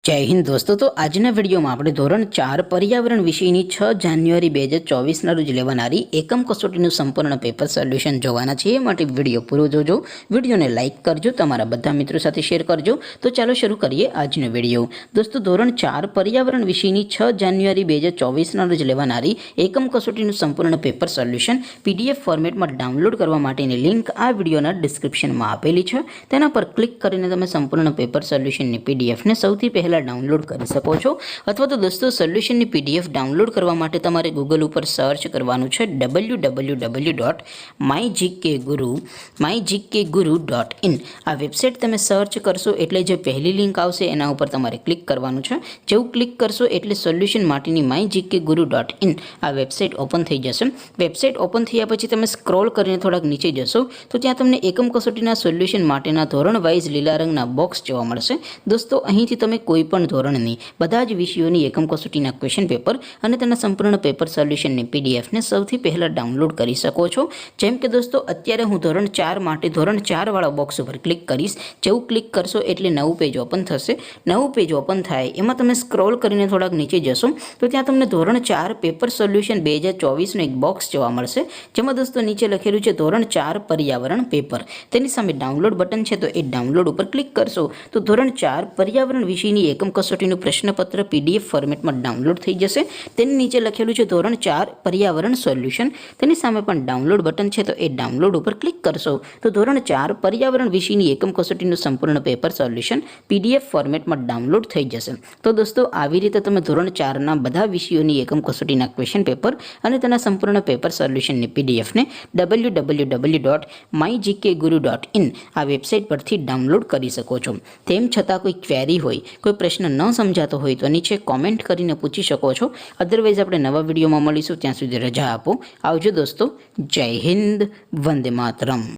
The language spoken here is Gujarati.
जय हिंद दोस्तों। तो आजना विडियो में આપણે ધોરણ 4 पर्यावरण વિષયની 6 જાન્યુઆરી 2024 ના રોજ લેવાનારી એકમ કસોટીનું સંપૂર્ણ પેપર સોલ્યુશન જોવાના છે। એ માટે વિડિયો પૂરો જોજો, વિડિયોને લાઈક કરજો, તમારા બધા મિત્રો સાથે શેર કરજો। તો ચાલો શરૂ કરીએ આજનો વિડિયો। દોસ્તો ધોરણ 4 पर्यावरण વિષયની 6 જાન્યુઆરી 2024 ના રોજ લેવાનારી એકમ કસોટીનું સંપૂર્ણ પેપર સોલ્યુશન પીડીએફ ફોર્મેટમાં ડાઉનલોડ કરવા માટેની લિંક આ વિડિયોના ડિસ્ક્રિપ્શનમાં આપેલી છે। તેના પર ક્લિક કરીને તમે સંપૂર્ણ પેપર સોલ્યુશનની પીડીએફને સૌથી પહેલા डाउनलॉड कर सको छो। अथवा तो दोस्तों सोल्यूशन पीडीएफ डाउनलॉड करवा माटे तमारे गूगल पर सर्च करवानुं छे www.mygkguru.in। आ वेबसाइट तमे सर्च करशो एटले जे पहली लिंक आवशे एना उपर तमारे क्लिक करवानुं छे। जेवुं क्लिक करशो एटले सोल्यूशन माटेनी mygkguru.in आ वेबसाइट ओपन थई जशे। वेबसाइट ओपन थया पछी तमे स्क्रॉल करीने थोड़ाक नीचे जशो तो त्यां तमने एकम कसोटीना सोल्यूशन माटेना धोरण वाइज लीला रंगना बॉक्स जोवा मळशे। दोस्तों અહીંથી તમે કોઈ પણ ધોરણની બધા જ વિષયોની એકમ કસોટીના ક્વેશ્ચન પેપર અને તેના સંપૂર્ણ પેપર સોલ્યુશનની પીડીએફને સૌથી પહેલા ડાઉનલોડ કરી શકો છો। જેમ કે દોસ્તો અત્યારે હું ધોરણ 4 માટે ધોરણ 4 વાળા બોક્સ ઉપર ક્લિક કરીશ। જેવું ક્લિક કરશો એટલે નવું પેજ ઓપન થશે। નવું પેજ ઓપન થાય એમાં તમે સ્ક્રોલ કરીને થોડાક નીચે જશો તો ત્યાં તમને ધોરણ 4 પેપર સોલ્યુશન 2024 નું એક બોક્સ જોવા મળશે। જેમાં દોસ્તો નીચે લખેલું છે ધોરણ 4 पर्यावरण पेपर। તેની સામે ડાઉનલોડ બટન છે તો એ ડાઉનલોડ ઉપર ક્લિક કરશો તો ધોરણ 4 पर्यावरण વિષયની એકમ કસોટીનું પ્રશ્નપત્ર પીડીએફ ફોર્મેટમાં ડાઉનલોડ થઈ જશે। તેની નીચે લખેલું છે ધોરણ 4 पर्यावरण સોલ્યુશન। તેની સામે પણ ડાઉનલોડ બટન છે તો એ ડાઉનલોડ ઉપર ક્લિક કરશો તો ધોરણ 4 पर्यावरण વિષયની એકમ કસોટીનું સંપૂર્ણ પેપર સોલ્યુશન પીડીએફ ફોર્મેટમાં ડાઉનલોડ થઈ જશે। તો દોસ્તો આવી રીતે તમે ધોરણ 4 ના બધા વિષયોની એકમ કસોટીના ક્વેશ્ચન પેપર અને તેના સંપૂર્ણ પેપર સોલ્યુશનની પીડીએફને www.mygkguru.in આ વેબસાઇટ પરથી ડાઉનલોડ કરી શકો છો। તેમ છતાં કોઈ ક્વેરી હોય, કોઈ प्रश्न न समझातो होय तो नीचे कॉमेंट करीने पूछी शको छो। अदरवाइज आपणे नवा विडियो में मळीशुं, त्यां सुधी रजा आपो। आवजो दोस्तों। जय हिंद, वंदे मातरम।